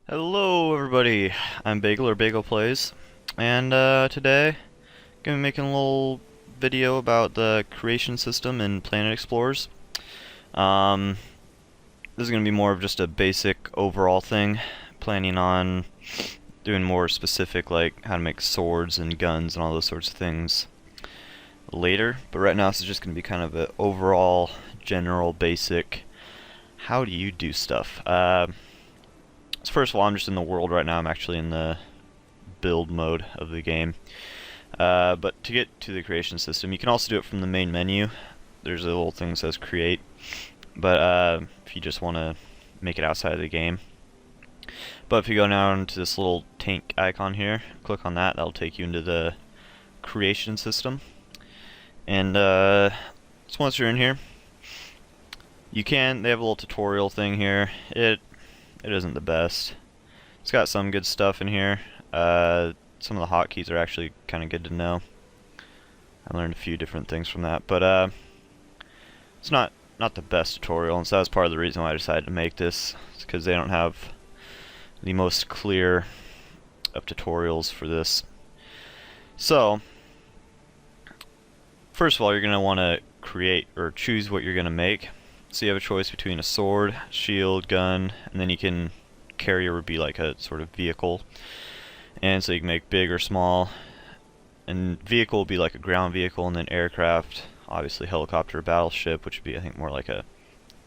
Hello everybody, I'm Bagel or Bagel Plays, and today I'm gonna be making a little video about the creation system in Planet Explorers. Um, this is gonna be more of just a basic overall thing, planning on doing more specific like how to make swords and guns and all those sorts of things later, but right now this is just gonna be kind of an overall, general, basic, how do you do stuff. So first of all, I'm just in the world right now. I'm actually in the build mode of the game. But to get to the creation system, you can also do it from the main menu. There's a little thing that says create. But if you just want to make it outside of the game. But if you go down to this little tank icon here, click on that, that'll take you into the creation system. And so once you're in here, they have a little tutorial thing here. It isn't the best. It's got some good stuff in here. Some of the hotkeys are actually kind of good to know. I learned a few different things from that, but it's not the best tutorial, and so that was part of the reason why I decided to make this. It's because they don't have the most clear of tutorials for this. So, first of all, you're going to want to create or choose what you're going to make. So you have a choice between a sword, shield, gun, and then you can carrier would be like a sort of vehicle. And so you can make big or small. And vehicle would be like a ground vehicle, and then aircraft, obviously helicopter or battleship, which would be I think more like a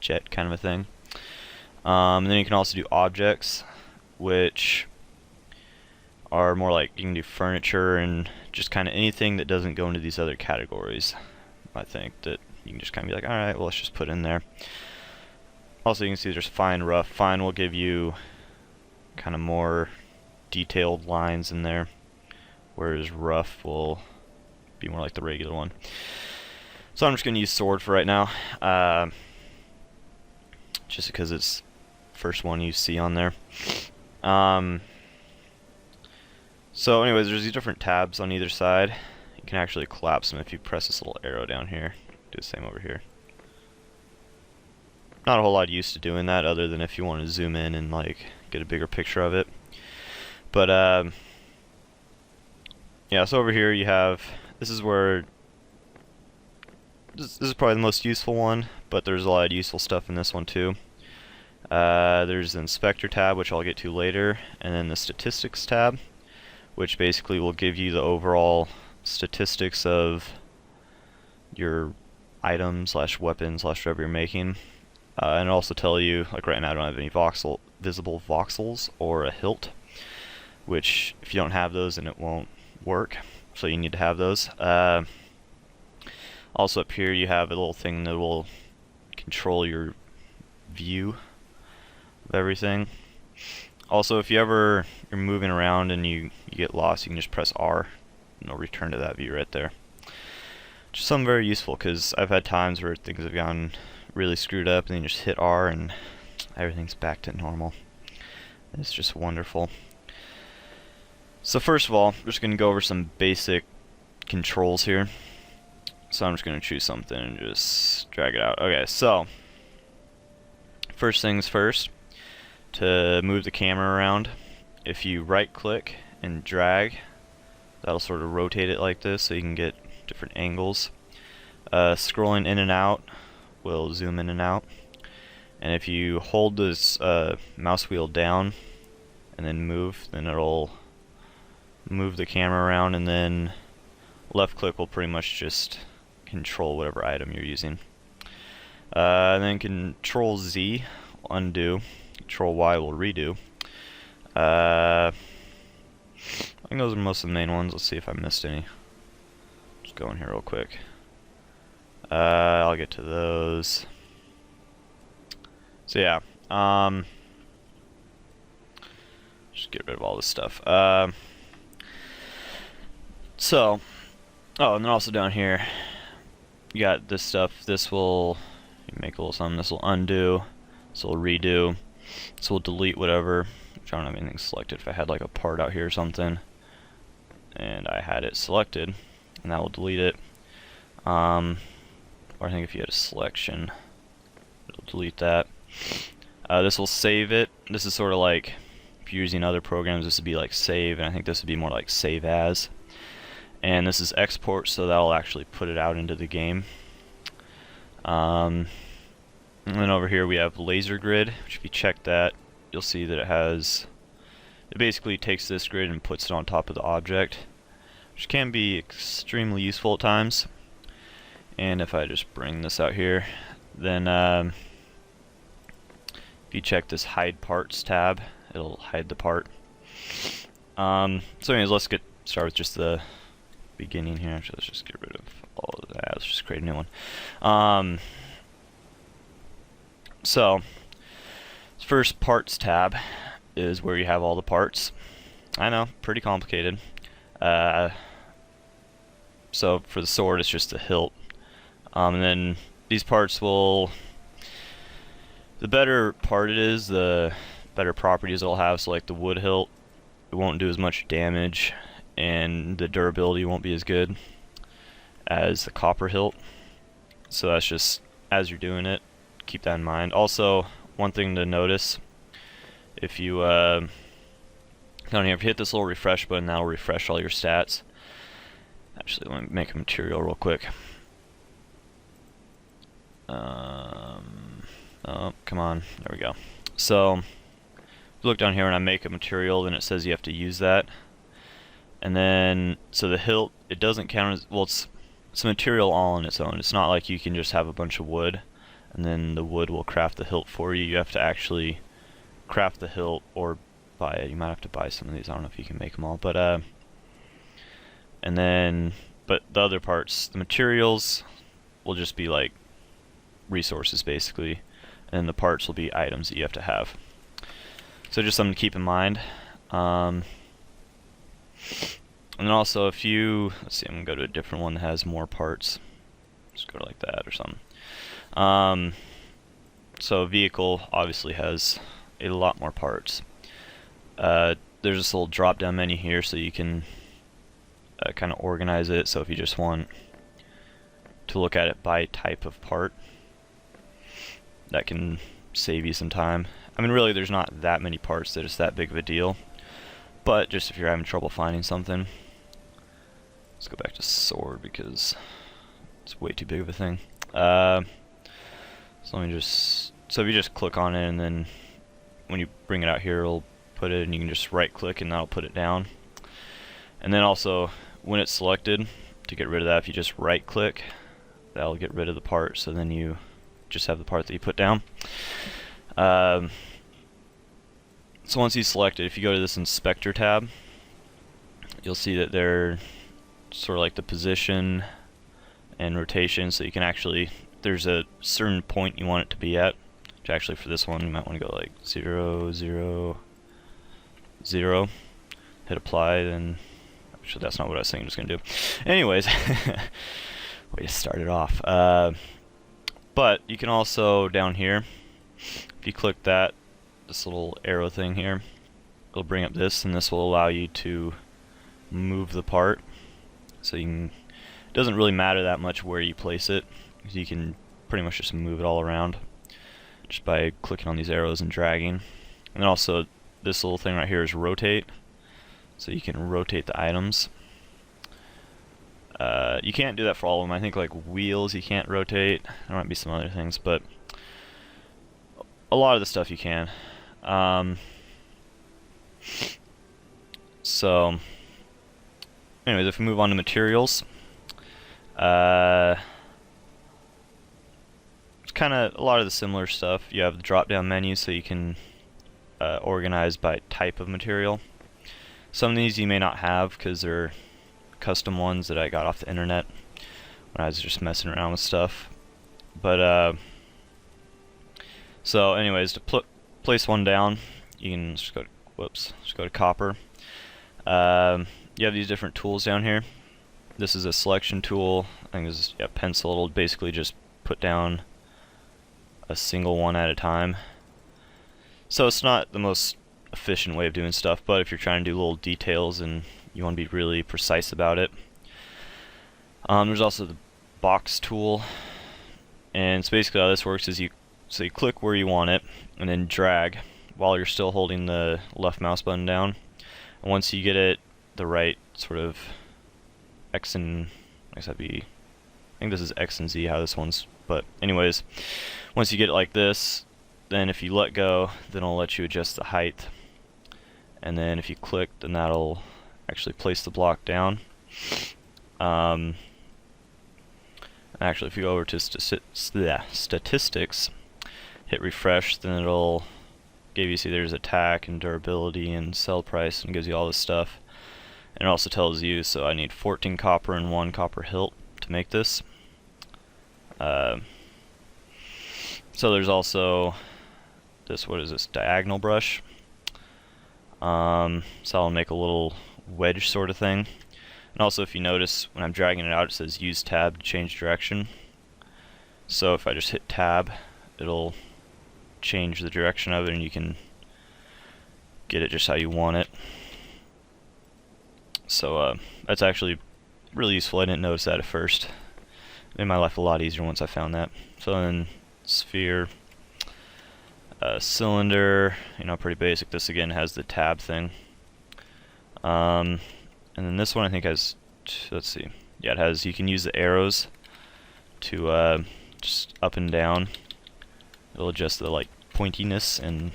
jet kind of a thing. And then you can also do objects, which are more like you can do furniture and just kind of anything that doesn't go into these other categories. I think that you can just kind of be like, alright, well, let's just put in there. Also, you can see there's fine, rough. Fine will give you kind of more detailed lines in there, whereas rough will be more like the regular one. So I'm just going to use sword for right now, just because it's the first one you see on there. So anyways, there's these different tabs on either side. You can actually collapse them if you press this little arrow down here. Do the same over here. Not a whole lot used to doing that, other than if you want to zoom in and like get a bigger picture of it. But yeah, so over here you have, this is where this is probably the most useful one, but there's a lot of useful stuff in this one too. There's the inspector tab, which I'll get to later, and then the statistics tab, which basically will give you the overall statistics of your items slash weapons slash whatever you're making, and also tell you, like right now I don't have any visible voxels or a hilt, which if you don't have those then it won't work, so you need to have those. Also up here you have a little thing that will control your view of everything. Also, if you're moving around and you get lost, you can just press R and it'll return to that view right there. Just something very useful, because I've had times where things have gotten really screwed up and then you just hit R and everything's back to normal. It's just wonderful. So first of all, we're just going to go over some basic controls here. So I'm just going to choose something and just drag it out. Okay, so first things first, to move the camera around, if you right click and drag, that'll sort of rotate it like this so you can get different angles. Scrolling in and out will zoom in and out, and if you hold this mouse wheel down and then move, then it'll move the camera around, and then left click will pretty much just control whatever item you're using. And then Control Z will undo, Control Y will redo. I think those are most of the main ones. Let's see if I missed any. Just go in here real quick. I'll get to those. So yeah, just get rid of all this stuff. Oh, and then also down here, you got this stuff. This will make a little something. This will undo. This will redo. This will delete whatever. Which I don't have anything selected. If I had like a part out here or something, and I had it selected, and that will delete it. Or I think if you had a selection, it'll delete that. This will save it. This is sort of like if you're using other programs, this would be like save, and I think this would be more like save as. And this is export, so that'll actually put it out into the game. And then over here we have laser grid, which if you check that, you'll see that it basically takes this grid and puts it on top of the object, which can be extremely useful at times. And if I just bring this out here, then if you check this hide parts tab, it'll hide the part. So anyways, let's get started with just the beginning here. Actually, let's just get rid of all of that. Let's just create a new one. So first parts tab is where you have all the parts. I know, pretty complicated. So for the sword, it's just the hilt. And then these parts will, the better part it is, the better properties it'll have. So like the wood hilt, it won't do as much damage, and the durability won't be as good as the copper hilt. So that's just, as you're doing it, keep that in mind. Also, one thing to notice, if you down here, if you hit this little refresh button, that'll refresh all your stats. Actually, let me make a material real quick. Oh, come on, there we go. So, if you look down here and I make a material, then it says you have to use that. And then, so the hilt, it doesn't count as, well, it's a material all on its own. It's not like you can just have a bunch of wood and then the wood will craft the hilt for you. You have to actually craft the hilt or buy it. You might have to buy some of these. I don't know if you can make them all, but and then, but the other parts, the materials will just be like resources basically, and the parts will be items that you have to have. So just something to keep in mind. And then also if you, let's see, I'm gonna go to a different one that has more parts. Just go to like that or something. So a vehicle obviously has a lot more parts. There's this little drop down menu here so you can kind of organize it. So if you just want to look at it by type of part, that can save you some time. I mean, really there's not that many parts that it's that big of a deal, but just if you're having trouble finding something, let's go back to sword because it's way too big of a thing. So let me just, so if you just click on it and then when you bring it out here it'll put it, and you can just right click and that'll put it down. And then also when it's selected, to get rid of that, if you just right click, that'll get rid of the part, so then you just have the part that you put down. So once you select it, if you go to this inspector tab, you'll see that they're sort of like the position and rotation, so you can actually, there's a certain point you want it to be at, which actually for this one you might want to go like 0, 0, 0, hit apply, then actually that's not what I was saying I was going to do. Anyways, way to start it off. But you can also, down here, if you click that, this little arrow thing here, it'll bring up this, and this will allow you to move the part. So you can, it doesn't really matter that much where you place it, because you can pretty much just move it all around just by clicking on these arrows and dragging. And then also this little thing right here is rotate, so you can rotate the items. You can't do that for all of them. I think like wheels you can't rotate. There might be some other things, but a lot of the stuff you can. So anyways, if we move on to materials, it's kind of a lot of the similar stuff. You have the drop down menu so you can organize by type of material. Some of these you may not have because they're custom ones that I got off the internet when I was just messing around with stuff. But so anyways, to place one down, you can just go to, just go to copper. You have these different tools down here. This is a selection tool. I think this is pencil. It'll basically just put down a single one at a time. So it's not the most efficient way of doing stuff, but if you're trying to do little details and you want to be really precise about it. There's also the box tool, and it's basically how this works is you click where you want it and then drag while you're still holding the left mouse button down. And once you get it the right sort of X and I guess that'd be, I think this is X and Z how this one's, but anyways, once you get it like this, then if you let go, then it'll let you adjust the height. And then if you click, then that'll actually place the block down. Actually, if you go over to statistics, hit refresh, then it'll give you, see there's attack and durability and sell price, and gives you all this stuff. And it also tells you, so I need 14 copper and 1 copper hilt to make this. So there's also this, what is this, diagonal brush. So I'll make a little wedge sort of thing. And also, if you notice, when I'm dragging it out, it says use tab to change direction. So if I just hit tab, it'll change the direction of it, and you can get it just how you want it. So that's actually really useful. I didn't notice that at first. It made my life a lot easier once I found that. So then sphere, cylinder, you know, pretty basic. This again has the tab thing. And then this one I think has, let's see, yeah, it has, you can use the arrows to just up and down. It'll adjust the like pointiness and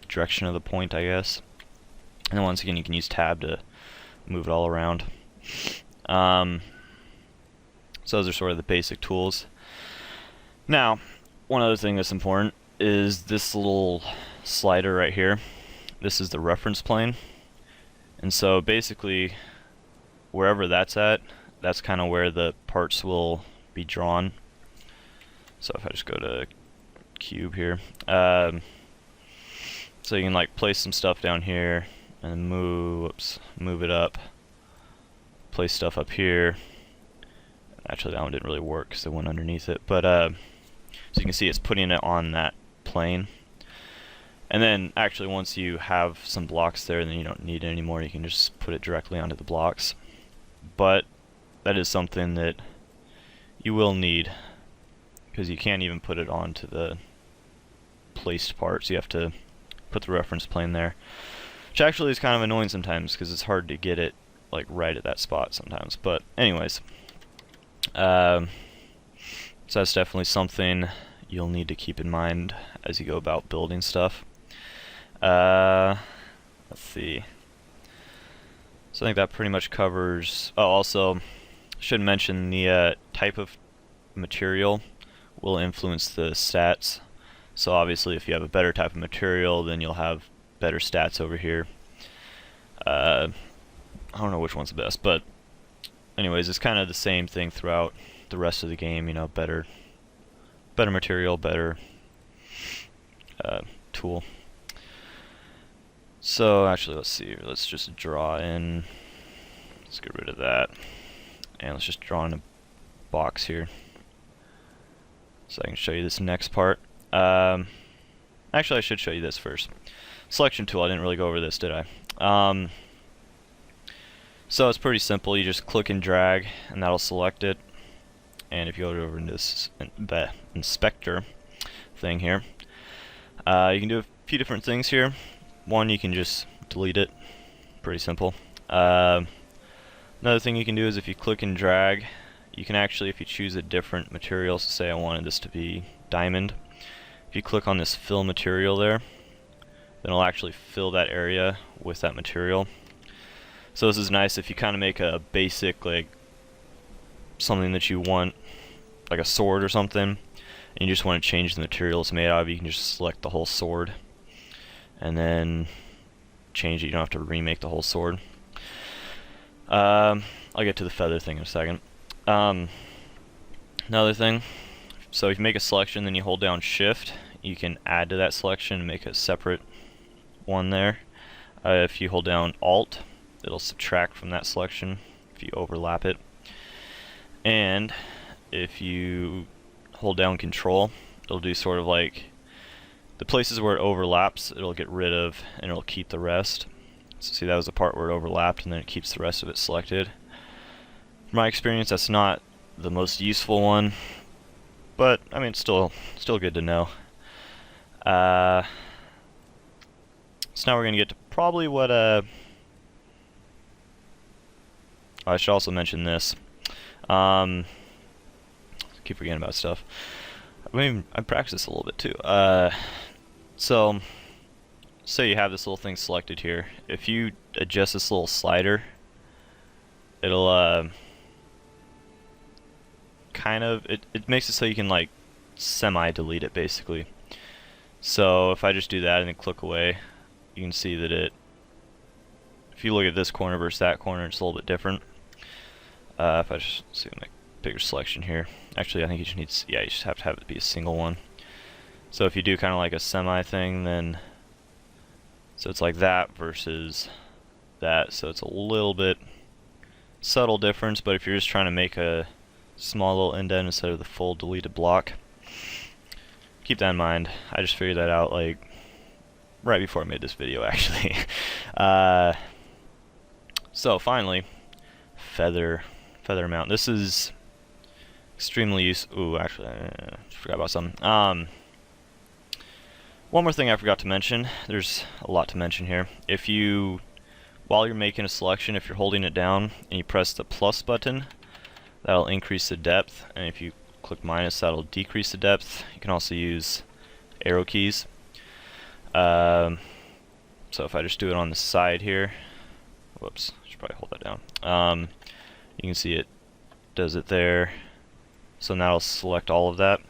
direction of the point, I guess. And then once again, you can use tab to move it all around. So those are sort of the basic tools. Now, one other thing that's important is this little slider right here. This is the reference plane. And so basically, wherever that's at, that's kind of where the parts will be drawn. So if I just go to cube here, so you can like place some stuff down here and move it up, place stuff up here. Actually, that one didn't really work because it went underneath it, but so you can see it's putting it on that plane. And then actually once you have some blocks there, then you don't need it anymore. You can just put it directly onto the blocks. But that is something that you will need, because you can't even put it onto the placed parts. You have to put the reference plane there, which actually is kind of annoying sometimes because it's hard to get it like right at that spot sometimes. But anyways, so that's definitely something you'll need to keep in mind as you go about building stuff. Let's see. So I think that pretty much covers. Oh, also, should mention the type of material will influence the stats. So obviously, if you have a better type of material, then you'll have better stats over here. I don't know which one's the best, but anyways, it's kind of the same thing throughout the rest of the game. You know, better material, better tool. So actually, let's see. Let's just draw in. Let's get rid of that, and let's just draw in a box here, so I can show you this next part. Actually, I should show you this first. Selection tool. I didn't really go over this, did I? So it's pretty simple. You just click and drag, and that'll select it. And if you go over into this inspector thing here, you can do a few different things here. One, you can just delete it. Pretty simple. Another thing you can do is if you click and drag, you can actually, if you choose a different material, so say I wanted this to be diamond, if you click on this fill material there, then it'll actually fill that area with that material. So this is nice if you kind of make a basic, like something that you want, like a sword or something, and you just want to change the material it's made out of. You can just select the whole sword and then change it. You don't have to remake the whole sword. I'll get to the feather thing in a second. Another thing, so if you make a selection, then you hold down shift, you can add to that selection and make a separate one there. If you hold down alt, it'll subtract from that selection if you overlap it. And if you hold down control, it'll do sort of like the places where it overlaps, it'll get rid of, and it'll keep the rest. So see, that was the part where it overlapped, and then it keeps the rest of it selected. From my experience, that's not the most useful one, but I mean, it's still good to know. So now we're gonna get to probably what I should also mention this. Keep forgetting about stuff. I mean, I practiced a little bit too. So say you have this little thing selected here. If you adjust this little slider, it'll kind of it makes it so you can like semi-delete it basically. So if I just do that and then click away, you can see that if you look at this corner versus that corner, it's a little bit different. If I just see my bigger selection here, actually I think you just need, yeah, you just have to have it be a single one. So if you do kind of like a semi thing, then so it's like that versus that, so it's a little bit subtle difference. But if you're just trying to make a small little indent instead of the full deleted block, keep that in mind. I just figured that out like right before I made this video actually. So finally, feather mount. This is extremely useful. Ooh, actually, I forgot about something. One more thing I forgot to mention. There's a lot to mention here. If you, while you're making a selection, if you're holding it down and you press the plus button, that'll increase the depth, and if you click minus, that'll decrease the depth. You can also use arrow keys. So if I just do it on the side here, whoops, I should probably hold that down. You can see it does it there. So now I'll select all of that.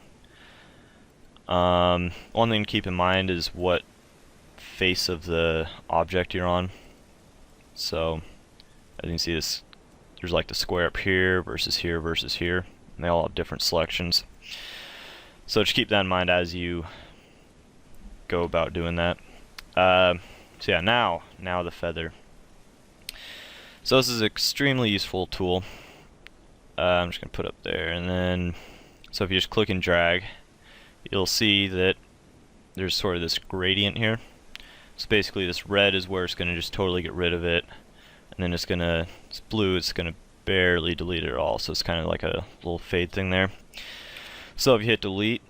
One thing to keep in mind is what face of the object you're on. So as you can see, this there's like the square up here versus here versus here, and they all have different selections. So just keep that in mind as you go about doing that. So yeah, now the feather. So this is an extremely useful tool. I'm just gonna put up there, and then so if you just click and drag, you'll see that there's sort of this gradient here. So basically this red is where it's gonna just totally get rid of it, and then it's blue, it's gonna barely delete it at all. So it's kind of like a little fade thing there. So if you hit delete,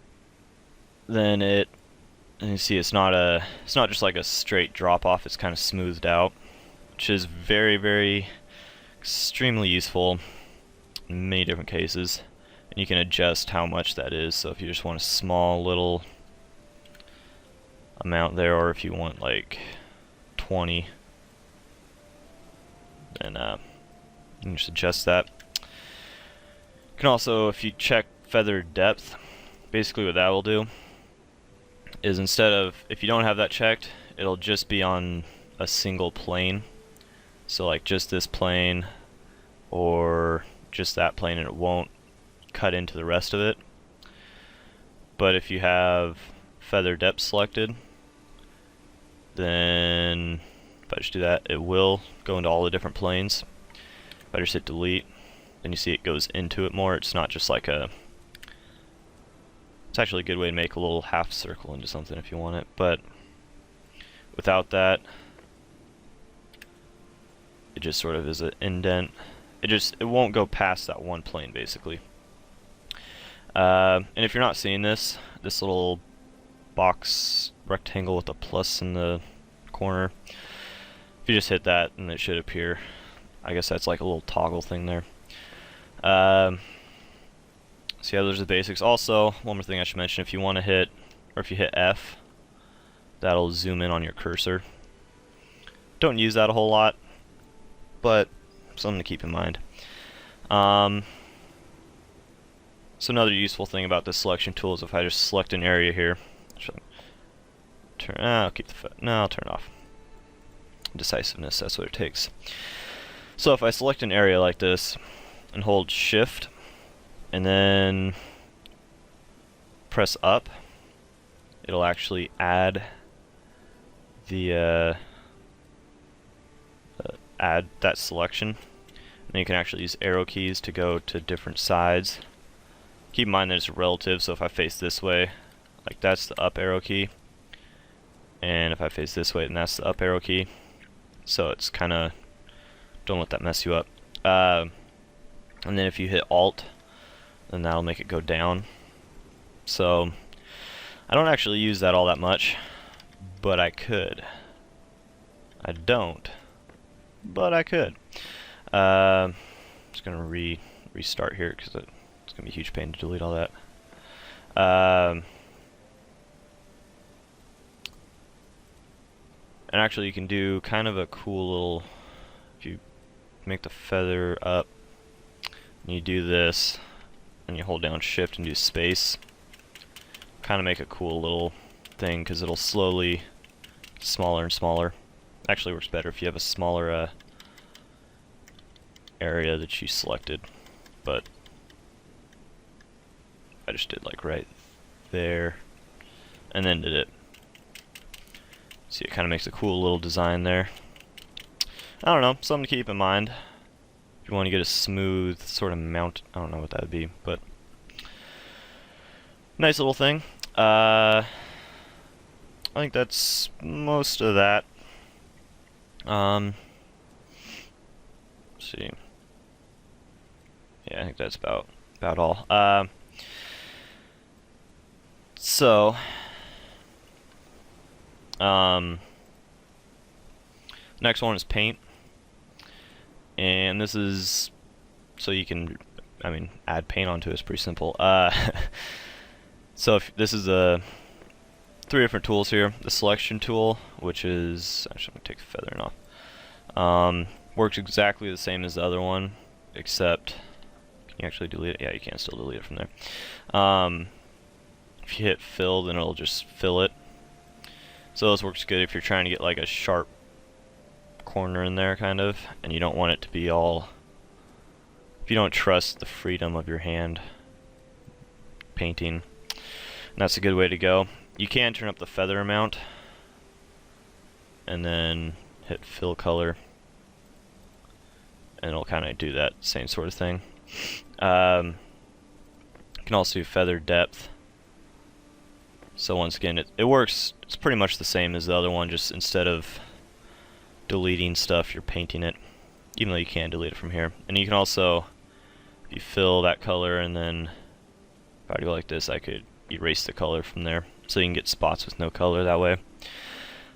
then and you see it's not just like a straight drop off, it's kind of smoothed out, which is very extremely useful in many different cases. And you can adjust how much that is. So if you just want a small little amount there, or if you want like 20, then you can just adjust that. You can also, if you check feather depth, basically what that will do is instead of, if you don't have that checked, it'll just be on a single plane. So like just this plane or just that plane, and it won't cut into the rest of it. But if you have feather depth selected, then if I just do that, it will go into all the different planes. If I just hit delete, then you see it goes into it more. It's not just like it's actually a good way to make a little half circle into something if you want it, but without that, it just sort of is an indent. It won't go past that one plane basically. And if you're not seeing this little box rectangle with a plus in the corner, if you just hit that, and it should appear. I guess that's like a little toggle thing there. So yeah, those are the basics. Also, one more thing I should mention: if you want to hit, or if you hit F, that'll zoom in on your cursor. Don't use that a whole lot, but something to keep in mind. So another useful thing about this selection tool is if I just select an area here, I'll keep I'll turn it off. Decisiveness, that's what it takes. So if I select an area like this and hold Shift and then press up, it'll actually add the add that selection. And you can actually use arrow keys to go to different sides. Keep in mind that it's relative, so if I face this way, like that's the up arrow key, and if I face this way, then that's the up arrow key. So it's kind of, don't let that mess you up. And then if you hit Alt, then that'll make it go down. So I don't actually use that all that much, but I could. I don't, but I could. Just gonna restart here because it's gonna be a huge pain to delete all that. And actually, you can do kind of a cool little. If you make the feather up, and you do this, and you hold down Shift and do space, kind of make a cool little thing because it'll slowly get smaller and smaller. Actually, works better if you have a smaller area that you selected, but I just did like right there, and then did it. See, it kind of makes a cool little design there. I don't know, something to keep in mind. If you want to get a smooth sort of mount, I don't know what that would be, but nice little thing. I think that's most of that. Let's see. Yeah, I think that's about all. So, next one is paint, and this is so you can, I mean, add paint onto it. It's pretty simple. So if this is three different tools here. The selection tool, which is actually I'm gonna take the feathering off. Works exactly the same as the other one, except can you actually delete it? Yeah, you can still delete it from there. If you hit fill, then it'll just fill it. So this works good if you're trying to get like a sharp corner in there, kind of, and you don't want it to be all. If you don't trust the freedom of your hand painting, and that's a good way to go. You can turn up the feather amount, and then hit fill color, and it'll kind of do that same sort of thing. You can also do feather depth. So once again, it works. It's pretty much the same as the other one, just instead of deleting stuff, you're painting it, even though you can delete it from here. And you can also, if you fill that color, and then if I go like this, I could erase the color from there, so you can get spots with no color that way.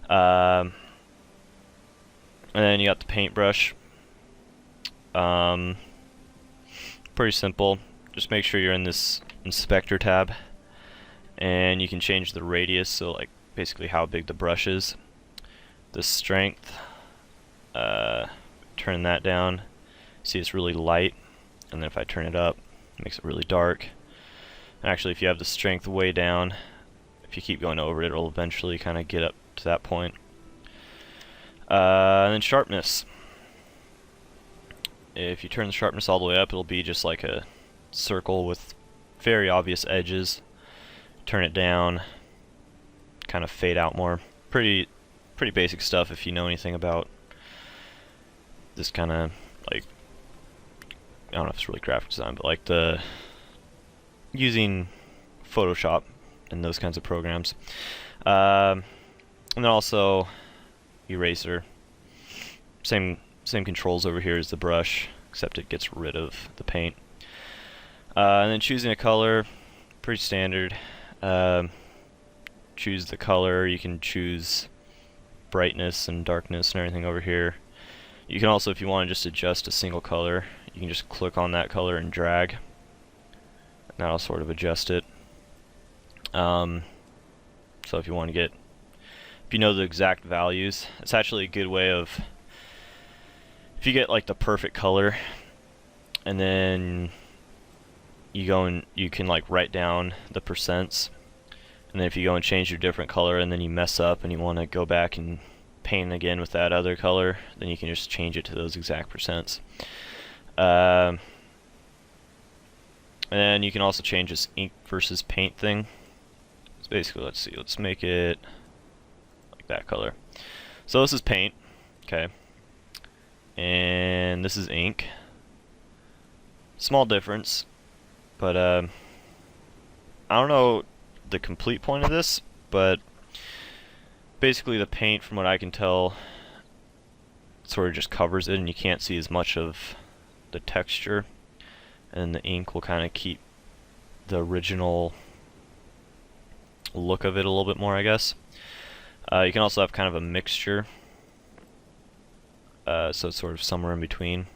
And then you got the paintbrush. Pretty simple. Just make sure you're in this inspector tab, and you can change the radius, so like basically how big the brush is. The strength, turn that down. See, it's really light, and then if I turn it up, it makes it really dark. And actually, if you have the strength way down, if you keep going over it, it'll eventually kind of get up to that point. And then sharpness. If you turn the sharpness all the way up, it'll be just like a circle with very obvious edges. Turn it down, kind of fade out more. Pretty basic stuff if you know anything about this kind of, like, I don't know if it's really graphic design, but like the using Photoshop and those kinds of programs. And then also eraser. Same controls over here as the brush, except it gets rid of the paint. And then choosing a color, pretty standard. Choose the color. You can choose brightness and darkness and everything over here. You can also, if you want to just adjust a single color, you can just click on that color and drag, and that'll sort of adjust it. So if you want to get, if you know the exact values, it's actually a good way of, if you get like the perfect color, and then you go and you can like write down the percents, and then if you go and change your different color and then you mess up and you want to go back and paint again with that other color, then you can just change it to those exact percents. And then you can also change this ink versus paint thing. So basically, let's see, let's make it like that color. So this is paint, okay, and this is ink. Small difference, but I don't know the complete point of this, but basically the paint, from what I can tell, sort of just covers it and you can't see as much of the texture, and the ink will kind of keep the original look of it a little bit more, I guess. You can also have kind of a mixture so it's sort of somewhere in between.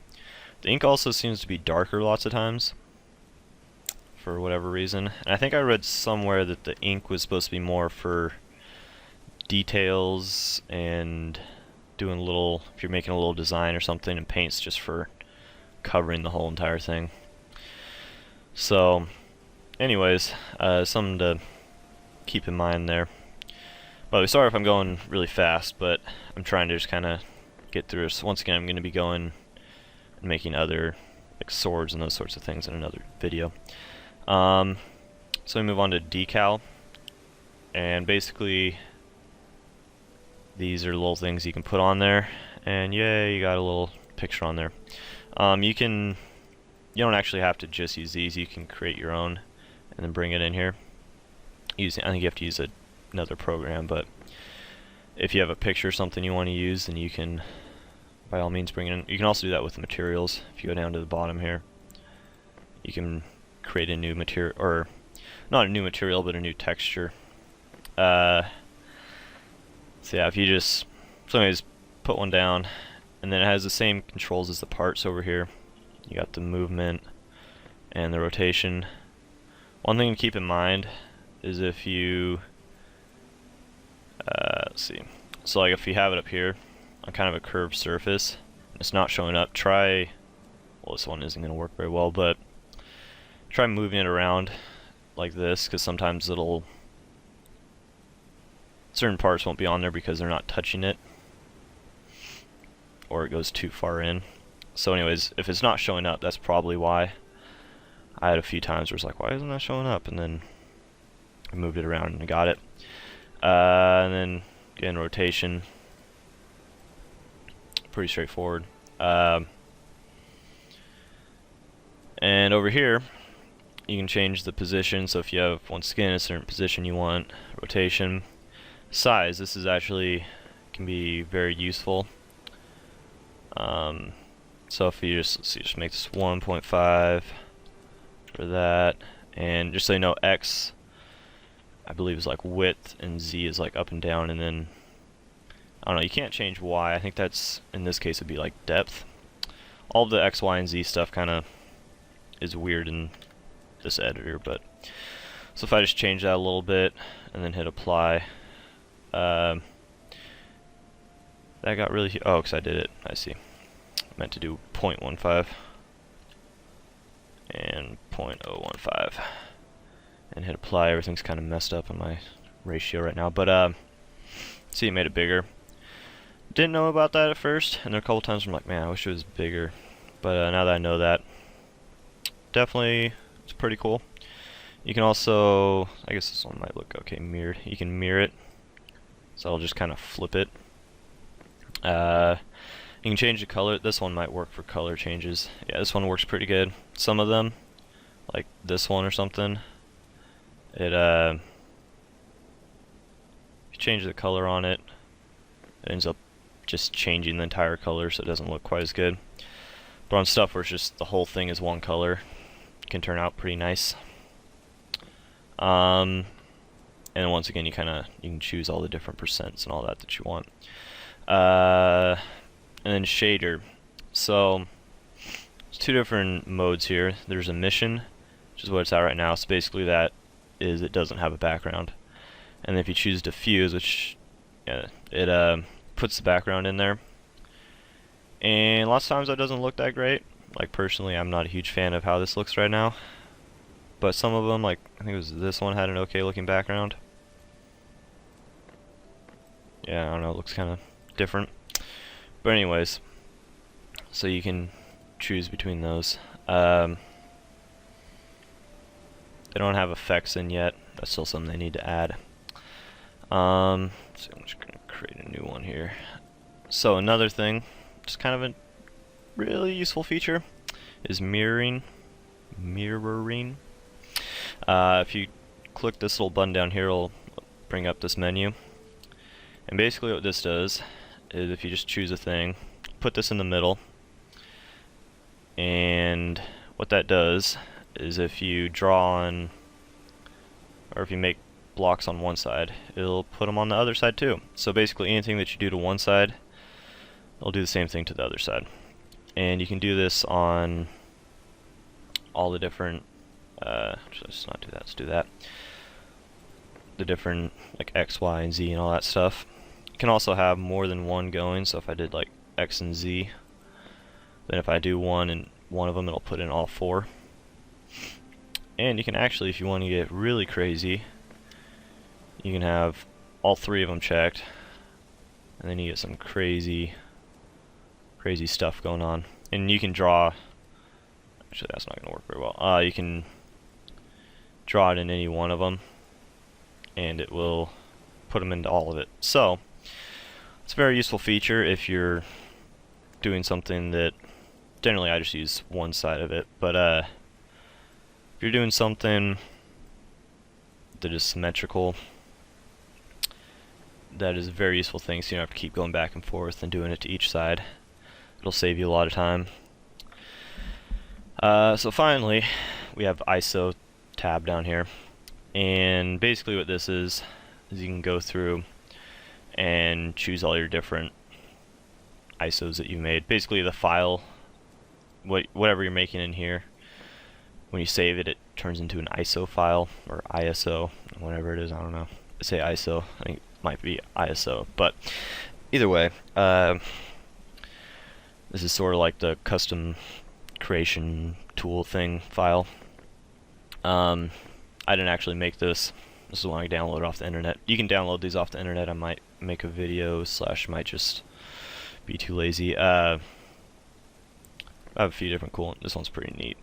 The ink also seems to be darker lots of times, for whatever reason. And I think I read somewhere that the ink was supposed to be more for details and doing a little, if you're making a little design or something, and paint's just for covering the whole entire thing. So, anyways, something to keep in mind there. By the way, sorry if I'm going really fast, but I'm trying to just kind of get through this. Once again, I'm going to be going and making other like swords and those sorts of things in another video. So we move on to decal, and basically these are little things you can put on there, and yay, you got a little picture on there. You don't actually have to just use these. You can create your own and then bring it in here. I think you have to use another program, but if you have a picture or something you want to use, then you can by all means bring it in. You can also do that with the materials. If you go down to the bottom here, you can create a new material, or not a new material, but a new texture. So yeah, if you just anyways put one down, and then it has the same controls as the parts over here. You got the movement and the rotation. One thing to keep in mind is if you let's see, so like if you have it up here on kind of a curved surface, and it's not showing up, try, well, this one isn't going to work very well, but try moving it around like this, because sometimes certain parts won't be on there because they're not touching it, or it goes too far in. So anyways, if it's not showing up, that's probably why. I had a few times where it's like, why isn't that showing up? And then I moved it around and I got it. And then again, rotation, pretty straightforward. And over here, you can change the position. So if you have, once again, a certain position you want, rotation, size. This is actually can be very useful. So if you just make this 1.5 for that, and just so you know, X I believe is like width and Z is like up and down, and then I don't know, you can't change Y. I think that's, in this case, would be like depth. All of the X, Y, and Z stuff kind of is weird in this editor, but so if I just change that a little bit and then hit apply, that got really, oh, because I did it, I see. I meant to do 0.15 and 0.015 and hit apply. Everything's kind of messed up on my ratio right now, but see, it made it bigger. Didn't know about that at first, and there are a couple times where I'm like, man, I wish it was bigger, but now that I know that, definitely it's pretty cool. You can also, I guess this one might look okay mirrored. You can mirror it, so I'll just kind of flip it. You can change the color. This one might work for color changes. Yeah, this one works pretty good. Some of them, like this one or something, it if you change the color on it, it ends up just changing the entire color, so it doesn't look quite as good. But on stuff where it's just the whole thing is one color, it can turn out pretty nice. And then once again, you can choose all the different percents and all that you want. And then shader. So there's two different modes here. There's emission, which is what it's at right now. So basically that is it doesn't have a background. And if you choose diffuse, which it puts the background in there. And lots of times that doesn't look that great. Like personally, I'm not a huge fan of how this looks right now. But some of them, like I think it was this one, had an okay looking background. Yeah, I don't know, it looks kind of different. But anyways, so you can choose between those. They don't have effects in yet. That's still something they need to add. So I'm just going to create a new one here. So another thing, just kind of a really useful feature, is mirroring. If you click this little button down here, it'll bring up this menu. And basically what this does is if you just choose a thing, put this in the middle, and what that does is if you draw on, or if you make blocks on one side, it'll put them on the other side too. So basically anything that you do to one side it'll do the same thing to the other side. And you can do this on all the different, let's not do that, let's do that. The different, like X, Y, and Z and all that stuff. You can also have more than one going, so if I did like X and Z, then if I do one and one of them, it'll put in all four. And you can actually, if you want to get really crazy, you can have all three of them checked, and then you get some crazy stuff going on. And you can draw, actually that's not going to work very well, you can draw it in any one of them, and it will put them into all of it. So, it's a very useful feature if you're doing something that, generally I just use one side of it, but if you're doing something that is symmetrical, that is a very useful thing, so you don't have to keep going back and forth and doing it to each side. It'll save you a lot of time. So finally, we have ISO tab down here, and basically what this is you can go through and choose all your different ISOs that you've made. Basically the file, whatever you're making in here, when you save it, it turns into an ISO file, or ISO, whatever it is, I don't know. I say ISO, I think it might be ISO, but either way, this is sort of like the custom creation tool thing file. I didn't actually make this. This is one I downloaded off the internet. You can download these off the internet. I might make a video / might just be too lazy. I have a few different cool ones. This one's pretty neat.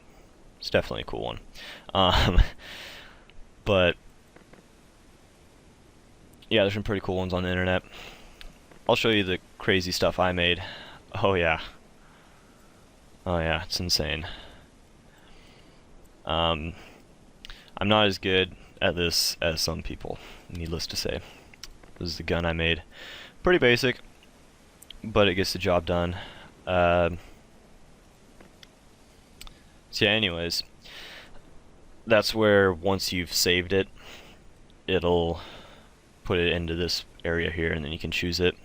It's definitely a cool one. But yeah, there's some pretty cool ones on the internet. I'll show you the crazy stuff I made. Oh yeah. Oh yeah, it's insane. I'm not as good at this as some people, needless to say. This is the gun I made. Pretty basic, but it gets the job done. So yeah, anyways, that's where once you've saved it, it'll put it into this area here, and then you can choose it.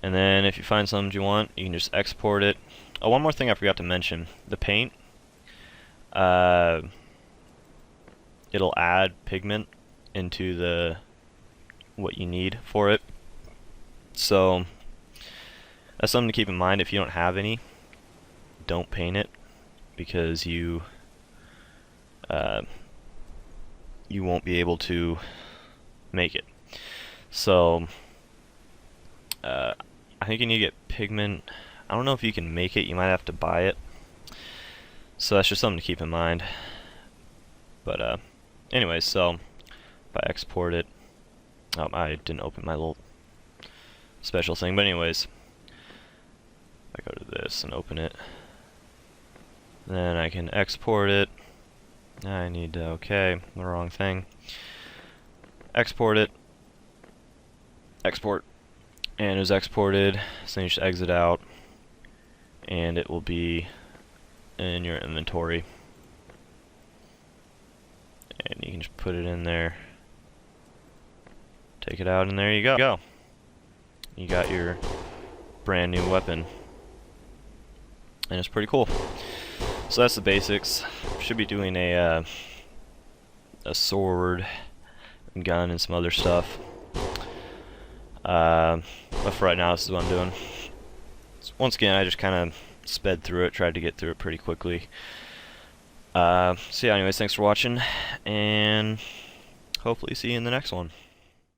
And then if you find something you want, you can just export it. Oh, one more thing I forgot to mention. The paint, it'll add pigment into the what you need for it. So that's something to keep in mind. If you don't have any, don't paint it, because you won't be able to make it. So I think you need to get pigment. I don't know if you can make it. You might have to buy it. So that's just something to keep in mind. But anyways, so if I export it, I didn't open my little special thing. But anyways, if I go to this and open it, then I can export it. I need to, okay, the wrong thing. Export it. Export. And it was exported, so you just exit out, and it will be in your inventory. And you can just put it in there, take it out, and there you go. You got your brand new weapon, and it's pretty cool. So that's the basics. Should be doing a sword, and gun, and some other stuff. But for right now, this is what I'm doing. So once again, I just kind of sped through it, tried to get through it pretty quickly. So yeah, anyways, thanks for watching, and hopefully see you in the next one.